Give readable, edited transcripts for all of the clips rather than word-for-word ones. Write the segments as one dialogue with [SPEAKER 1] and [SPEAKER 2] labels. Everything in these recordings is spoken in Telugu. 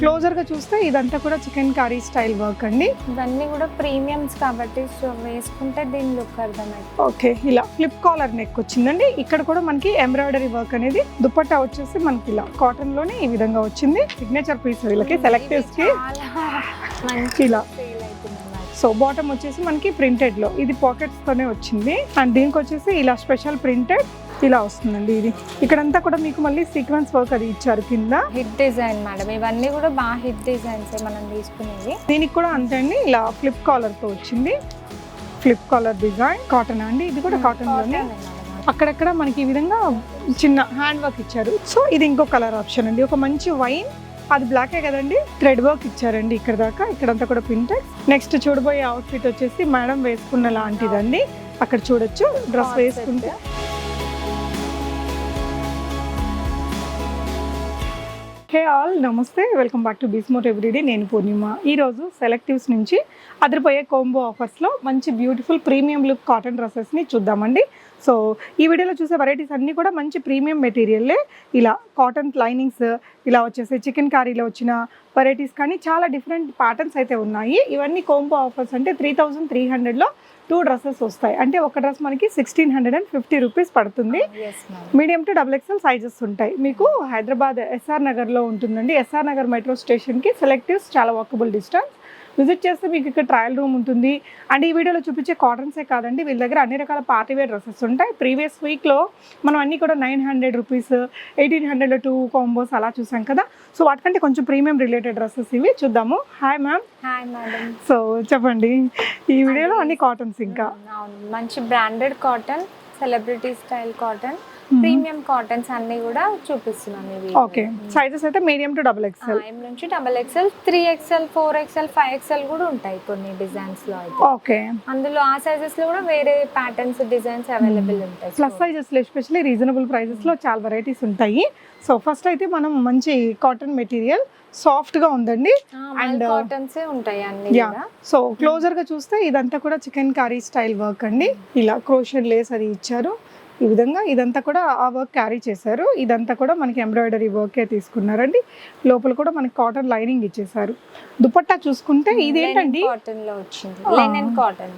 [SPEAKER 1] క్లోజర్ గా చూస్తే ఇదంతా కూడా చికెన్ కర్రీ స్టైల్ వర్క్ అండి.
[SPEAKER 2] ఇవన్నీ కూడా ప్రీమియమ్స్ కాబట్టి సో వేసుకుంటే దీని లుక్ అర్థమైంది.
[SPEAKER 1] ఓకే, ఇలా ఫ్లిప్ కాలర్ నెక్ వచ్చిందండి. ఇక్కడ కూడా మనకి ఎంబ్రాయిడరీ వర్క్ అనేది. దుపట్టా వచ్చేసి మనకి ఇలా కాటన్ లోనే ఈ విధంగా వచ్చింది. సిగ్నేచర్ పీస్ వీళ్ళకి సెలెక్టివ్స్ కి ఇలా. సో బాటమ్ వచ్చేసి మనకి ప్రింటెడ్ లో, ఇది పాకెట్స్ తోనే వచ్చింది. అండ్ దీనికి వచ్చేసి ఇలా స్పెషల్ ప్రింటెడ్ ఇలా వస్తుందండి. ఇది ఇక్కడంతా కూడా మీకు మళ్ళీ సీక్వెన్స్ వర్క్ అది ఇచ్చారు కింద.
[SPEAKER 2] హిట్ డిజైన్ మేడం, ఇవన్నీ కూడా బాగా హిట్ డిజైన్స్ మనం తీసుకునేవి.
[SPEAKER 1] దీనికి కూడా అంతే అండి, ఇలా ఫ్లిప్ కాలర్ తో వచ్చింది. ఫ్లిప్ కాలర్ డిజైన్ కాటన్ అండి, ఇది కూడా కాటన్ లోనే. అక్కడక్కడ మనకి ఈ విధంగా చిన్న హ్యాండ్ వర్క్ ఇచ్చారు. సో ఇది ఇంకో కలర్ ఆప్షన్ అండి, ఒక మంచి వైన్, అది బ్లాకే కదండి, థ్రెడ్ వర్క్ ఇచ్చారండి ఇక్కడ దాకా. ఇక్కడంతా కూడా ప్రింటెడ్. నెక్స్ట్ చూడబోయే అవుట్ఫిట్ వచ్చేసి మేడం వేసుకున్న లాంటిదండి. అక్కడ చూడొచ్చు డ్రెస్ వేసుకుంటే. హే ఆల్, నమస్తే, వెల్కమ్ బ్యాక్ టు బిస్మోట్ ఎవ్రీడే. నేను పూర్ణిమ. ఈరోజు సెలెక్టివ్స్ నుంచి అదిరిపోయే కాంబో ఆఫర్స్లో మంచి బ్యూటిఫుల్ ప్రీమియం లుక్ కాటన్ డ్రెస్సెస్ని చూద్దామండి. సో ఈ వీడియోలో చూసే వెరైటీస్ అన్నీ కూడా మంచి ప్రీమియం మెటీరియల్లే. ఇలా కాటన్ లైనింగ్స్, ఇలా వచ్చేసి చికెన్ కర్రీలో వచ్చిన వెరైటీస్ కానీ చాలా డిఫరెంట్ ప్యాటర్న్స్ అయితే ఉన్నాయి. ఇవన్నీ కాంబో ఆఫర్స్ అంటే 3300లో 2 డ్రెస్సెస్ వస్తాయి. అంటే ఒక డ్రెస్ మనకి 1650 రూపీస్ పడుతుంది. మీడియం టు XXL సైజెస్ ఉంటాయి. మీకు హైదరాబాద్ ఎస్ఆర్ నగర్లో ఉంటుందండి. ఎస్ఆర్ నగర్ మెట్రో స్టేషన్కి సెలెక్టివ్స్ చాలా వాకబుల్ డిస్టెన్స్. విజిట్ చేస్తే మీకు ఇక్కడ ట్రయల్ రూమ్ ఉంటుంది. అండ్ ఈ వీడియోలో చూపించే కాటన్సే కాదండి, వీళ్ళ దగ్గర అన్ని రకాల పార్టీవేర్ డ్రెస్సెస్ ఉంటాయి. ప్రీవియస్ వీక్లో మనం అన్నీ కూడా 900 రూపీస్, 1800లో 2 కాంబోస్ అలా చూసాం కదా. సో వాటికంటే కొంచెం ప్రీమియం రిలేటెడ్ డ్రెస్సెస్ ఇవి చూద్దాము. Hi ma'am.
[SPEAKER 2] Hi madam.
[SPEAKER 1] So చెప్పండి, ఈ వీడియోలో అన్ని కాటన్స్ ఇంకా
[SPEAKER 2] మంచి branded cotton, celebrity style cotton, premium cottons అన్ని కూడా చూపిస్తున్నాను.
[SPEAKER 1] ఓకే, సైజెస్ అయితే మీడియం టు XXL
[SPEAKER 2] నుంచి XXL, 3XL, 4XL, 5XL కూడా ఉంటాయి కొన్ని డిజైన్స్ లో అయితే.
[SPEAKER 1] ఓకే,
[SPEAKER 2] అందులో ఆ సైజెస్ లో కూడా వేరే ప్యాటర్న్స్, డిజైన్స్ అవైలబుల్ ఉంటాయి.
[SPEAKER 1] ప్లస్ సైజెస్ లో ఎస్పెషల్లీ రీజనబుల్ ప్రైజెస్ లో చాలా వెరైటీస్ ఉంటాయి. సో ఫస్ట్ అయితే మనం మంచి కాటన్ మెటీరియల్, సాఫ్ట్ గా ఉందండి.
[SPEAKER 2] అండ్ కాటన్స్ ఉంటాయి అన్ని.
[SPEAKER 1] సో క్లోజర్ గా చూస్తే ఇదంతా కూడా చికెన్ కర్రీ స్టైల్ వర్క్ అండి. ఇలా క్రోషియన్ లేస్ అది ఇచ్చారు ఈ విధంగా. ఇదంతా కూడా ఆ వర్క్ క్యారీ చేశారు. ఇదంతా కూడా మనకి ఎంబ్రాయిడరీ వర్కే తీసుకున్నారండి. లోపల కూడా మనకి కాటన్ లైనింగ్ ఇచ్చేసారు. దుపట్టా చూసుకుంటే ఇదేంటండి,
[SPEAKER 2] కాటన్ లో వచ్చింది, లెనిన్ కాటన్.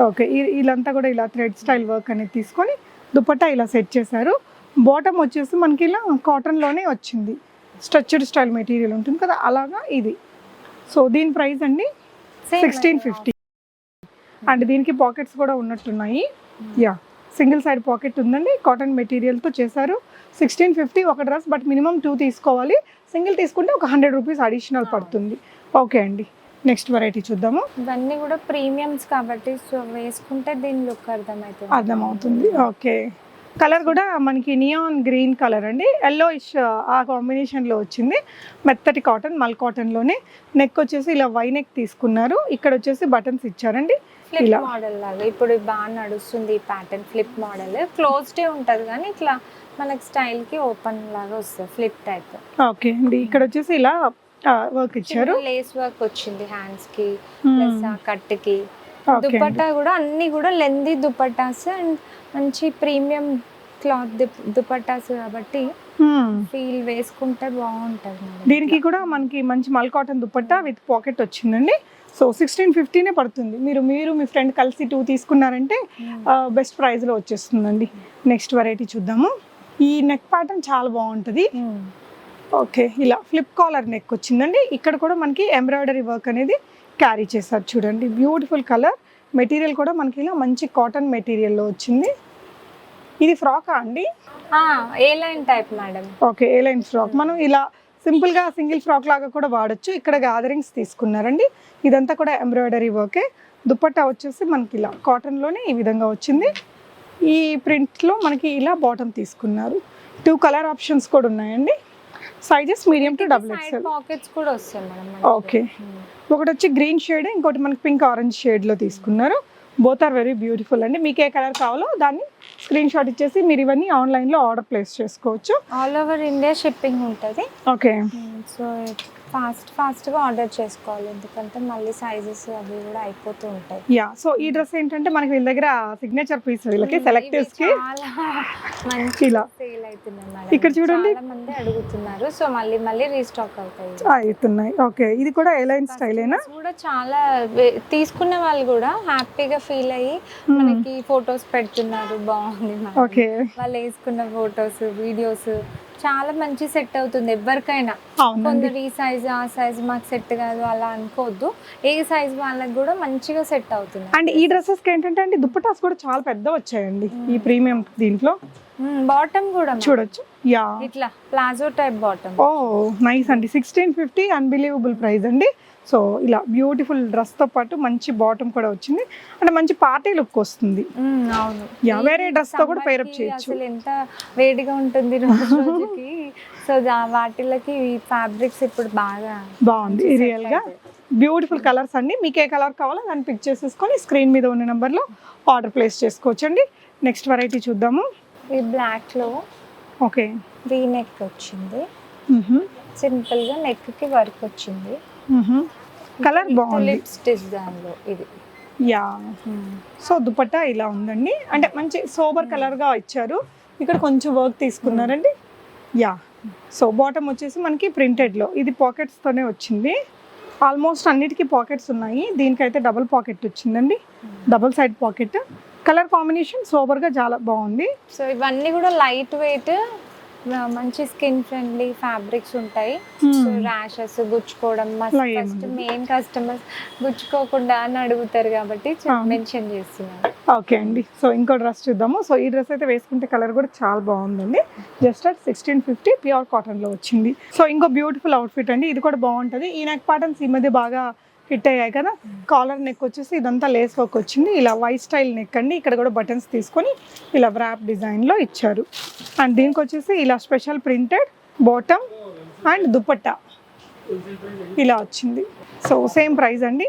[SPEAKER 1] ఓకే, ఇలాంతా కూడా ఇలా థ్రెడ్ స్టైల్ వర్క్ అనేది తీసుకొని దుపట్టా ఇలా సెట్ చేశారు. బాటమ్ వచ్చేసి మనకి ఇలా కాటన్ లోనే వచ్చింది. స్ట్రక్చర్డ్ స్టైల్ మెటీరియల్ ఉంటుంది కదా, అలాగా ఇది. సో దీని ప్రైస్ అండి 1650. అండ్ దీనికి పాకెట్స్ కూడా ఉన్నట్టున్నాయి. యా, సింగిల్ సైడ్ పాకెట్ ఉందండి. కాటన్ మెటీరియల్తో చేశారు. 1650 ఒక డ్రెస్, బట్ మినిమం 2 తీసుకోవాలి. సింగిల్ తీసుకుంటే ఒక 100 రూపీస్ అడిషనల్ పడుతుంది. ఓకే అండి, నెక్స్ట్ వెరైటీ చూద్దాము.
[SPEAKER 2] ఇవన్నీ కూడా ప్రీమియమ్స్ కాబట్టి సో వేసుకుంటే దీని లుక్
[SPEAKER 1] అర్థమవుతుంది. ఓకే, కలర్ కూడా మనకి నియాన్ గ్రీన్ కలర్ అండి, ఎల్లోయిష్ ఆ కాంబినేషన్లో వచ్చింది. మెత్తటి కాటన్, మల్ కాటన్లోనే. నెక్ వచ్చేసి ఇలా వై నెక్ తీసుకున్నారు. ఇక్కడ వచ్చేసి బటన్స్ ఇచ్చారండి.
[SPEAKER 2] ఫ్లిప్ మోడల్ లాగా ఇప్పుడు బాగా నడుస్తుంది ఈ ప్యాటర్న్. ఫ్లిప్ మోడల్ క్లోజ్డ్ ఉంటుంది కానీ ఇట్లా మనకి స్టైల్ కి ఓపెన్ లాగా వస్తుంది, ఫ్లిప్ టైప్.
[SPEAKER 1] ఓకే అండి, ఇక్కడ వచ్చేసి ఇలా వర్క్ ఇచ్చారు.
[SPEAKER 2] లేస్ వర్క్ వచ్చింది హ్యాండ్స్ కి, ప్లస్ కట్ కి. దుపట్టా కూడా అన్ని కూడా లెందీ దుపట్టాస్ అండ్ మంచి ప్రీమియం క్లాత్ దుపట్టాస్ కాబట్టి ఫీల్ వేసుకుంటే బాగుంటది.
[SPEAKER 1] దీనికి కూడా మనకి మంచి మల్ కాటన్ దుపట్టా విత్ పాకెట్ వచ్చిందండి. సో 1650నే పడుతుంది. మీరు మీ ఫ్రెండ్ కలిసి 2 తీసుకున్నారంటే బెస్ట్ ప్రైస్లో వచ్చేస్తుందండి. నెక్స్ట్ వెరైటీ చూద్దాము. ఈ నెక్ ప్యాటర్న్ చాలా బాగుంటుంది. ఓకే, ఇలా ఫ్లిప్ కాలర్ నెక్ వచ్చిందండి. ఇక్కడ కూడా మనకి ఎంబ్రాయిడరీ వర్క్ అనేది క్యారీ చేశారు. చూడండి, బ్యూటిఫుల్ కలర్. మెటీరియల్ కూడా మనకి ఇలా మంచి కాటన్ మెటీరియల్లో వచ్చింది. ఇది ఫ్రాకా అండి?
[SPEAKER 2] ఏ లైన్ టైప్ మేడం.
[SPEAKER 1] ఓకే, ఏ లైన్ ఫ్రాక్. మనం ఇలా సింపుల్గా సింగిల్ ఫ్రాక్ లాగా కూడా వాడచ్చు. ఇక్కడ గ్యాదరింగ్స్ తీసుకున్నారండి. ఇదంతా కూడా ఎంబ్రాయిడరీ వర్కే. దుపట్టా వచ్చేసి మనకి ఇలా కాటన్లోనే ఈ విధంగా వచ్చింది. ఈ ప్రింట్లో మనకి ఇలా బాటమ్ తీసుకున్నారు. 2 కలర్ ఆప్షన్స్ కూడా ఉన్నాయండి. Sizes medium to XXL.
[SPEAKER 2] Pockets కూడా వస్తాయి మేడం.
[SPEAKER 1] ఓకే, ఒకటి వచ్చి గ్రీన్ షేడ్, ఇంకోటి మనకి పింక్ ఆరెంజ్ షేడ్లో తీసుకున్నారు. బోత్ ఆర్ వెరీ బ్యూటిఫుల్ అండి. మీకు ఏ కలర్ కావాలో దాన్ని స్క్రీన్ షాట్ ఇచ్చేసి మీరు ఇవన్నీ ఆన్లైన్లో ఆర్డర్ ప్లేస్ చేసుకోవచ్చు.
[SPEAKER 2] ఆల్ ఓవర్ ఇండియా షిప్పింగ్ ఉంటుంది.
[SPEAKER 1] ఓకే,
[SPEAKER 2] సో ఫాస్ట్గా ఆర్డర్ చేసుకోవాలి, ఎందుకంటే మళ్ళీ సైజెస్ అవి కూడా అయిపోతూ ఉంటాయి.
[SPEAKER 1] యా, సో ఈ డ్రెస్ ఏంటంటే మనకి వీళ్ళ దగ్గర సిగ్నేచర్ పీస్, వీళ్ళకి సెలెక్టివ్స్ కి
[SPEAKER 2] చాలా మంచి
[SPEAKER 1] ఇలా
[SPEAKER 2] సేల్ అవుతున్నాయి మేడం.
[SPEAKER 1] ఇక్కడ చూడండి.
[SPEAKER 2] చాలా మంది అడుగుతున్నారు, సో మళ్ళీ రీస్టాక్ అవుతాయి.
[SPEAKER 1] అవుతున్నాయి. ఓకే, ఇది కూడా ఎలైన్ స్టైలేనా?
[SPEAKER 2] కూడా చాలా తీసుకున్న వాళ్ళు కూడా హ్యాపీగా ఫీల్ అయ్యి మనకి ఫొటోస్ పెడుతున్నారు, బాగుంది మేడం.
[SPEAKER 1] ఓకే,
[SPEAKER 2] వాళ్ళు వేసుకున్న ఫొటోస్, వీడియోస్ చాలా మంచి సెట్ అవుతుంది ఎవరికైనా.
[SPEAKER 1] అవునండి.
[SPEAKER 2] కొందరు ఈ సైజ్ ఆ సైజ్ మాకు సెట్ కాదు అలా అనుకోవద్దు, ఏ సైజ్ వాళ్ళకి కూడా మంచిగా సెట్ అవుతుంది.
[SPEAKER 1] అండ్ ఈ డ్రెస్సెస్ కి ఏంటంటే అండి దుప్పటాస్ కూడా చాలా పెద్ద వచ్చాయండి ఈ ప్రీమియం దీంట్లో.
[SPEAKER 2] బాటమ్ కూడా
[SPEAKER 1] చూడొచ్చు. యా,
[SPEAKER 2] ఇట్లా ప్లాజో టైప్ బాటమ్.
[SPEAKER 1] ఓ నైస్ అండి. 1650 అన్బిలీవబుల్ ప్రైస్ అండి. సో ఇలా బ్యూటిఫుల్ డ్రెస్ తో పాటు మంచి బాటమ్ కూడా వచ్చింది, అంటే మంచి పార్టీ లుక్ వస్తుంది.
[SPEAKER 2] అవును,
[SPEAKER 1] యా, వేరే డ్రెస్ తో కూడా పేరప్ చేయొచ్చు.
[SPEAKER 2] అసలు ఎంత వేడిగా ఉంటుంది రోజుకి, సో వాటిలకి ఈ ఫ్యాబ్రిక్స్ ఇప్పుడు బాగా
[SPEAKER 1] బాగుంది రియల్ గా. బ్యూటిఫుల్ కలర్స్ అండి. మీకు ఏ కలర్ కావాలో దాన్ని పిక్ చేసేసుకొని స్క్రీన్ మీద ఉన్న నెంబర్లో ఆర్డర్ ప్లేస్ చేసుకోవచ్చండి. నెక్స్ట్ వెరైటీ చూద్దాము.
[SPEAKER 2] ఈ బ్లాక్ లో
[SPEAKER 1] ఓకే,
[SPEAKER 2] వీ నెక్ వచ్చింది, సింపుల్ గా నెక్ కి వర్క్ వచ్చింది,
[SPEAKER 1] కలర్ బాగుంది.
[SPEAKER 2] లిప్స్ డిజైన్ లో ఇది.
[SPEAKER 1] యా, సో దుపట్టా ఇలా ఉందండి, అంటే మంచి సోబర్ కలర్ గా ఇచ్చారు. ఇక్కడ కొంచెం వర్క్ తీసుకున్నారండి. యా, సో బాటమ్ వచ్చేసి మనకి ప్రింటెడ్ లో, ఇది పాకెట్స్ తోనే వచ్చింది. ఆల్మోస్ట్ అన్నిటికీ పాకెట్స్ ఉన్నాయి, దీనికైతే డబుల్ పాకెట్ వచ్చిందండి, double side pocket. Colour combination sober గా చాలా బాగుంది.
[SPEAKER 2] సో ఇవన్నీ కూడా లైట్ వెయిట్, మంచి స్కిన్ ఫ్రెండ్లీ ఫ్యాబ్రిక్స్ ఉంటాయి. సో ర్యాషెస్ గుచ్చుకోవడం ఫస్ట్ మెయిన్ కస్టమర్స్ గుచ్చుకోకుండా అని అడుగుతారు కాబట్టి మెన్షన్ చేస్తున్నాను.
[SPEAKER 1] ఓకే అండి, సో ఇంకో డ్రెస్ చూద్దాము. సో ఈ డ్రెస్ అయితే వేసుకుంటే కలర్ కూడా చాలా బాగుందండి. జస్ట్ అట్ 1650 ప్యూర్ కాటన్ లో వచ్చింది. సో ఇంకో బ్యూటిఫుల్ అవుట్ఫిట్ అండి, ఇది కూడా బాగుంటుంది. ఈ నెక్ ప్యాటర్న్స్ ఈ మధ్య బాగా హిట్ అయ్యాయి కదా. కాలర్ నెక్ వచ్చేసి ఇదంతా లేస్ వర్క్ వచ్చింది, ఇలా వై స్టైల్ నెక్ అండి. ఇక్కడ కూడా బటన్స్ తీసుకొని ఇలా వ్రాప్ డిజైన్లో ఇచ్చారు. అండ్ దీనికి వచ్చేసి ఇలా special printed bottom and dupatta ఇలా వచ్చింది. సో సేమ్ ప్రైస్ అండి,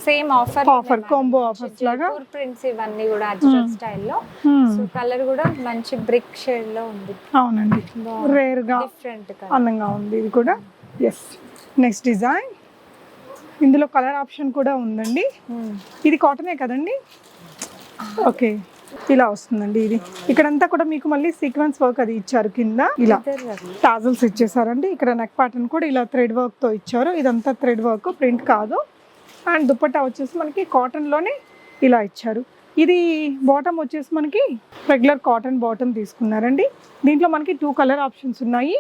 [SPEAKER 2] సేమ్
[SPEAKER 1] ఆఫర్ కాంబో ఆఫర్స్ లాగా
[SPEAKER 2] ప్రింట్స్ ఇవన్నీ కూడా అజ్రక్ స్టైల్లో. సో కలర్ కూడా మంచి బ్రిక్ షేడ్ లో ఉంది.
[SPEAKER 1] అవునండి, రేర్ గా
[SPEAKER 2] డిఫరెంట్
[SPEAKER 1] అందంగా ఉంది ఇది కూడా. Yes, next design. ఇందులో కలర్ ఆప్షన్ కూడా ఉందండి. ఇది కాటనే కదండి. ఓకే, ఇలా వస్తుందండి ఇది. ఇక్కడంతా కూడా మీకు మళ్ళీ సీక్వెన్స్ వర్క్ అది ఇచ్చారు, కింద ఇలా టాజల్స్ ఇచ్చేసారండి. ఇక్కడ నెక్ ప్యాటర్న్ కూడా ఇలా థ్రెడ్ వర్క్ తో ఇచ్చారు, ఇదంతా థ్రెడ్ వర్క్, ప్రింట్ కాదు. అండ్ దుపట్టా వచ్చేసి మనకి కాటన్ లోనే ఇలా ఇచ్చారు. ఇది బాటమ్ వచ్చేసి మనకి రెగ్యులర్ కాటన్ బాటమ్ తీసుకున్నారండి. దీంట్లో మనకి 2 కలర్ ఆప్షన్స్ ఉన్నాయి,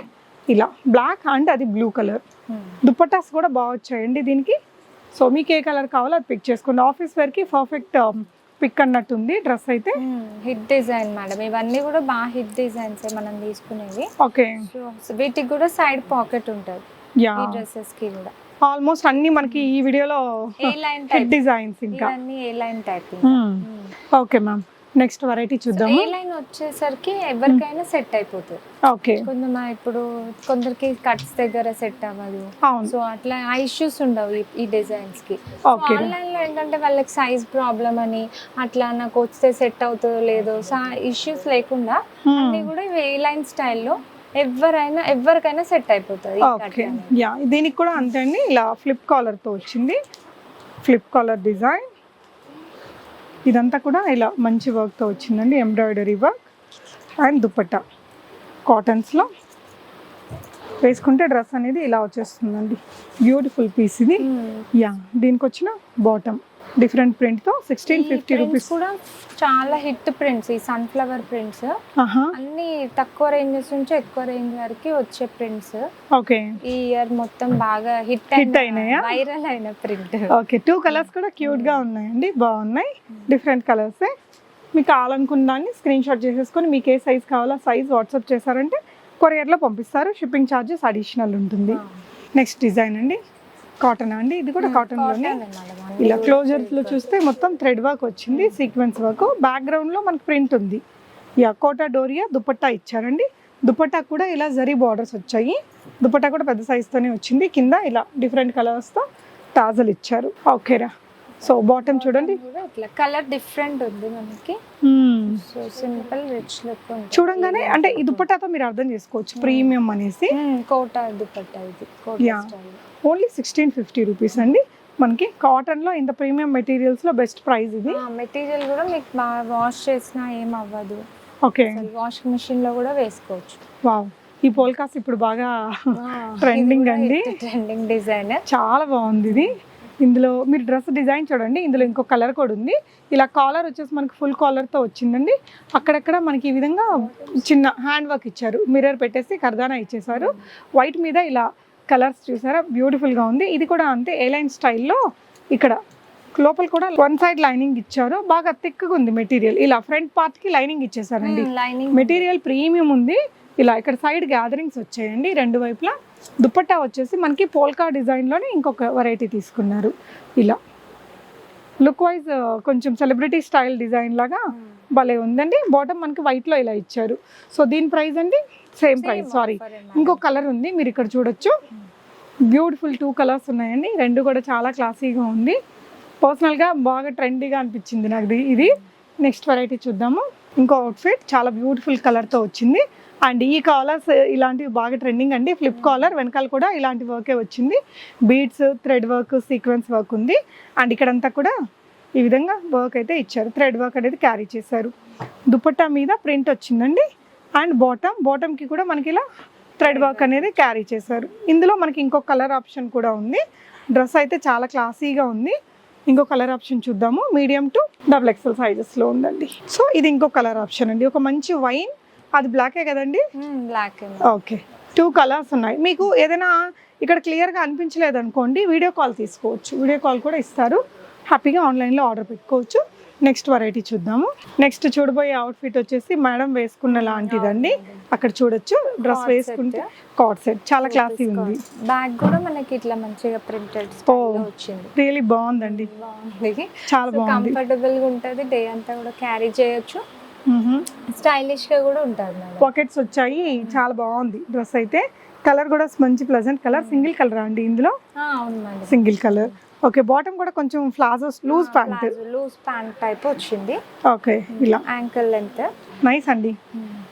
[SPEAKER 1] ఇలా బ్లాక్ అండ్ అది బ్లూ కలర్. దుపట్టాస్ కూడా బాగా వచ్చాయండి దీనికి. సో మీకు ఏ కలర్ కావాలో అది పిక్ చేసుకోండి. ఆఫీస్ వేర్ కి పర్ఫెక్ట్ పిక్ అన్నట్టు ఉంది డ్రెస్ అయితే.
[SPEAKER 2] హిట్ డిజైన్ మేడం, ఇవన్నీ కూడా బాగా హిట్ డిజైన్స్ మనం తీసుకునేవి.
[SPEAKER 1] ఓకే,
[SPEAKER 2] సో వీటికి కూడా సైడ్ పాకెట్ ఉంటుంది
[SPEAKER 1] యా,
[SPEAKER 2] ఈ డ్రెస్సెస్ కి కూడా.
[SPEAKER 1] ఆల్మోస్ట్ అన్ని మనకి ఈ వీడియోలో
[SPEAKER 2] ఏ లైన్
[SPEAKER 1] హిట్ డిజైన్స్ ఇంకా.
[SPEAKER 2] ఇవన్నీ A line type.
[SPEAKER 1] Okay ma'am, next variety చూద్దాం.
[SPEAKER 2] ఏ లైన్ వచ్చేసరికి ఎవరికైనా సెట్ అయిపోతుంది.
[SPEAKER 1] ఓకే,
[SPEAKER 2] ఇప్పుడు కొందరికి కట్స్ దగ్గర సెట్ అవ్వదు, సో అట్లా ఇష్యూస్ ఉండవు ఈ డిజైన్స్ కి. ఆన్లైన్ లో ఏంటంటే వాళ్ళకి సైజ్ ప్రాబ్లం అని అట్లా నాకు వస్తే సెట్ అవుతుందో లేదో ఇష్యూస్ లేకుండా అన్ని కూడా ఏ లైన్ స్టైల్లో ఎవరికైనా సెట్ అయిపోతుంది.
[SPEAKER 1] ఓకే, యా, దీనికి కూడా అంతే అండి. ఇలా ఫ్లిప్ కాలర్ తో వచ్చింది, ఫ్లిప్ కాలర్ డిజైన్. ఇదంతా కూడా ఇలా మంచి వర్క్ తో వచ్చిందండి, ఎంబ్రాయిడరీ వర్క్. అండ్ దుపట్టా కాటన్స్లో వేసుకుంటే డ్రెస్ అనేది ఇలా వచ్చేస్తుందండి. బ్యూటిఫుల్ పీస్ ఇది. యా, దీనికి వచ్చిన బాటమ్ డిఫరెంట్ ప్రింట్ తో 1650 రూపీస్.
[SPEAKER 2] కూడా చాలా హిట్ ప్రింట్స్, ఈ సన్ఫ్లవర్ ప్రింట్స్ అన్ని తక్కువ రేంజెస్ నుంచి ఎక్కువ రేంజ్ వరకు వచ్చే ప్రింట్స్.
[SPEAKER 1] ఓకే,
[SPEAKER 2] ఈ ఇయర్ మొత్తం బాగా హిట్ అయినాయా, వైరల్ అయిన ప్రింట్.
[SPEAKER 1] ఓకే, 2 కలర్స్ కూడా క్యూట్ గా ఉన్నాయండి, బాగున్నాయి. Different colours. మీకు కావాలనుకున్న దాన్ని స్క్రీన్ షాట్ చేసేసుకొని మీకు ఏ సైజ్ కావాలో సైజ్ వాట్సాప్ చేశారంటే కొరియర్లో పంపిస్తారు, షిప్పింగ్ ఛార్జెస్ అడిషనల్ ఉంటుంది. నెక్స్ట్ డిజైన్ అండి, కాటన్ అండి, ఇది కూడా కాటన్ లోనే. ఇలా క్లోజర్స్ లో చూస్తే మొత్తం థ్రెడ్ వర్క్ వచ్చింది, సీక్వెన్స్ వర్క్. బ్యాక్గ్రౌండ్ లో మనకి ప్రింట్ ఉంది. యా, కోటా డోరియా దుపట్టా ఇచ్చారండి. దుపట్టా కూడా ఇలా జరీ బార్డర్స్ వచ్చాయి. దుపట్టా కూడా పెద్ద సైజ్ తోనే వచ్చింది. కింద ఇలా డిఫరెంట్ కలర్స్ తో టాజల్ ఇచ్చారు. ఓకేరా, సో బాటమ్ చూడండి.
[SPEAKER 2] కూడా ఇట్లా కలర్ డిఫరెంట్ ఉంది మనకి. సో సింపుల్ రిచ్ లుక్ ఉంటుంది.
[SPEAKER 1] చూడంగానే అంటే ఈ దుపట్టాతో మీరు అర్థం చేసుకోవచ్చు ప్రీమియం అనేసి.
[SPEAKER 2] కోటా దుపట్టా ఇది.
[SPEAKER 1] Yeah. ఓన్లీ 1650 రూపీస్ అండి. మనకి కాటన్ లో ఇంత ప్రీమియం మెటీరియల్స్ లో బెస్ట్ ప్రైస్ ఇది.
[SPEAKER 2] మెటీరియల్ కూడా మీకు బాగా వాష్ చేసినా ఏం అవ్వదు.
[SPEAKER 1] ఓకే,
[SPEAKER 2] వాషింగ్ మిషన్ లో కూడా వేసుకోవచ్చు.
[SPEAKER 1] వావ్, ఈ పోల్కాస్ ఇప్పుడు బాగా ట్రెండింగ్ అండి.
[SPEAKER 2] ట్రెండింగ్ డిజైన్
[SPEAKER 1] చాలా బాగుంది ఇది. ఇందులో మీరు డ్రెస్ డిజైన్ చూడండి, ఇందులో ఇంకో కలర్ కూడా ఉంది. ఇలా కాలర్ వచ్చేసి మనకి ఫుల్ కాలర్తో వచ్చిందండి. అక్కడక్కడ మనకి ఈ విధంగా చిన్న హ్యాండ్ వర్క్ ఇచ్చారు, మిర్రర్ పెట్టేసి కర్దానా ఇచ్చేసారు. వైట్ మీద ఇలా కలర్స్ చూసారా, బ్యూటిఫుల్గా ఉంది. ఇది కూడా అంతే ఏ లైన్ స్టైల్లో. ఇక్కడ లోపల కూడా వన్ సైడ్ లైనింగ్ ఇచ్చారు, బాగా థిక్గా ఉంది మెటీరియల్. ఇలా ఫ్రంట్ పార్ట్కి లైనింగ్ ఇచ్చేసారండి.
[SPEAKER 2] లైనింగ్
[SPEAKER 1] మెటీరియల్ ప్రీమియం ఉంది. ఇలా ఇక్కడ సైడ్ గ్యాదరింగ్స్ వచ్చాయండి రెండు వైపులా. దుపట్టా వచ్చేసి మనకి పోల్కా డిజైన్లోనే ఇంకొక వెరైటీ తీసుకున్నారు. ఇలా లుక్ వైజ్ కొంచెం సెలబ్రిటీ స్టైల్ డిజైన్ లాగా భలే ఉందండి. బాటమ్ మనకి వైట్లో ఇలా ఇచ్చారు. సో దీని ప్రైస్ అండి సేమ్ ప్రైస్. సారీ, ఇంకో కలర్ ఉంది, మీరు ఇక్కడ చూడొచ్చు. బ్యూటిఫుల్ 2 కలర్స్ ఉన్నాయండి, రెండు కూడా చాలా క్లాసీగా ఉంది. పర్సనల్గా బాగా ట్రెండీగా అనిపించింది నాకు ఇది. నెక్స్ట్ వెరైటీ చూద్దాము. ఇంకో అవుట్ఫిట్ చాలా బ్యూటిఫుల్ కలర్తో వచ్చింది. అండ్ ఈ కాలర్స్ ఇలాంటివి బాగా ట్రెండింగ్ అండి. ఫ్లిప్ కాలర్, వెనకాల కూడా ఇలాంటి వర్కే వచ్చింది. Beads, thread work, sequence work ఉంది. అండ్ ఇక్కడంతా కూడా ఈ విధంగా వర్క్ అయితే ఇచ్చారు, థ్రెడ్ వర్క్ అనేది క్యారీ చేశారు. దుపట్టా మీద ప్రింట్ వచ్చిందండి. అండ్ బాటమ్కి కూడా మనకి ఇలా థ్రెడ్ వర్క్ అనేది క్యారీ చేశారు. ఇందులో మనకి ఇంకో కలర్ ఆప్షన్ కూడా ఉంది. డ్రెస్ అయితే చాలా క్లాసీగా ఉంది. ఇంకో కలర్ ఆప్షన్ చూద్దాము. మీడియం టు XXL సైజెస్లో ఉందండి. సో ఇది ఇంకో కలర్ ఆప్షన్ అండి. ఒక మంచి వైన్, అది బ్లాకే కదండి.
[SPEAKER 2] బ్లాక్.
[SPEAKER 1] ఓకే, 2 కలర్స్ ఉన్నాయి. మీకు ఏదైనా ఇక్కడ క్లియర్గా అనిపించలేదు అనుకోండి, వీడియో కాల్ తీసుకోవచ్చు. వీడియో కాల్ కూడా ఇస్తారు. హ్యాపీగా ఆన్లైన్లో ఆర్డర్ పెట్టుకోవచ్చు. నెక్స్ట్ వెరైటీ చూద్దాము. నెక్స్ట్ చూడబోయే అవుట్ఫిట్ వచ్చేసి మేడం వేసుకున్న లాంటిదండి. అక్కడ చూడొచ్చు, డ్రెస్ వేసుకుంటే కార్డ్ సెట్ చాలా క్లాసీ ఉంది.
[SPEAKER 2] బ్యాగ్ కూడా మనకి ఇట్లా మంచిగా ప్రింటెడ్ వచ్చింది.
[SPEAKER 1] రియలీ బాగుందండి,
[SPEAKER 2] బాగుంది.
[SPEAKER 1] చాలా బాగుంది.
[SPEAKER 2] కంఫర్టబుల్ గా ఉంటుంది, డే అంతా కూడా క్యారీ చేయొచ్చు. స్టైలిష్ గా కూడా ఉంటుంది మేడం.
[SPEAKER 1] పాకెట్స్ వచ్చాయి, చాలా బాగుంది డ్రెస్ అయితే. కలర్ కూడా మంచి ప్లెజెంట్ కలర్. సింగిల్ కలర్ అండి ఇందులో.
[SPEAKER 2] అవును madam,
[SPEAKER 1] single colour. Okay, bottom కూడా కొంచెం ఫ్లాజోస్ లూజ్
[SPEAKER 2] ప్యాంట్ టైప్ వచ్చింది.
[SPEAKER 1] ఓకే, ఇలా
[SPEAKER 2] యాంకిల్ లెంత్.
[SPEAKER 1] నైస్ అండి,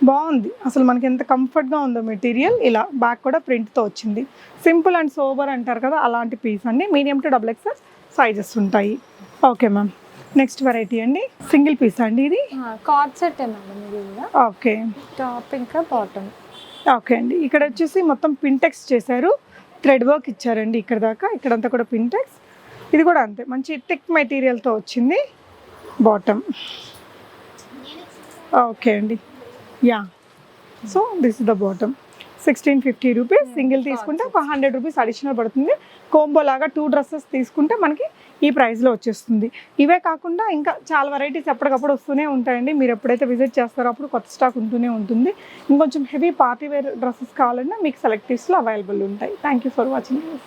[SPEAKER 1] బాగుంది. అసలు మనకి ఎంత కంఫర్ట్గా ఉందో మెటీరియల్. ఇలా బ్యాక్ కూడా ప్రింట్తో వచ్చింది. సింపుల్ అండ్ సోబర్ అంటారు కదా, అలాంటి పీస్ అండి. మీడియం టు XXL సైజెస్ ఉంటాయి. ఓకే మ్యామ్, నెక్స్ట్ వెరైటీ అండి. సింగిల్ పీస్ అండి ఇది.
[SPEAKER 2] కార్డ్ సెట్ మేడం ఇది కూడా.
[SPEAKER 1] ఓకే,
[SPEAKER 2] టాప్ ఇంకా బాటమ్.
[SPEAKER 1] ఓకే అండి. ఇక్కడ వచ్చేసి మొత్తం పింటెక్స్ చేశారు, థ్రెడ్ వర్క్ ఇచ్చారండి ఇక్కడ దాకా. ఇక్కడంతా కూడా పింటెక్స్. ఇది కూడా అంతే, మంచి థిక్ మెటీరియల్తో వచ్చింది బాటమ్. ఓకే అండి, yeah. So this is the bottom. 1650 rupees. Single తీసుకుంటే ఒక 100 రూపీస్ అడిషనల్ పడుతుంది. కోంబో లాగా 2 డ్రెస్సెస్ తీసుకుంటే మనకి ఈ ప్రైస్లో వచ్చేస్తుంది. ఇవే కాకుండా ఇంకా చాలా వెరైటీస్ ఎప్పటికప్పుడు వస్తూనే ఉంటాయండి. మీరు ఎప్పుడైతే విజిట్ చేస్తారో అప్పుడు కొత్త స్టాక్ ఉంటూనే ఉంటుంది. ఇంకొంచెం హెవీ పార్టీ వేర్ డ్రెస్సెస్ కావాలన్నా మీకు సెలెక్టివ్స్లో అవైలబుల్ ఉంటాయి. Thank you for watching.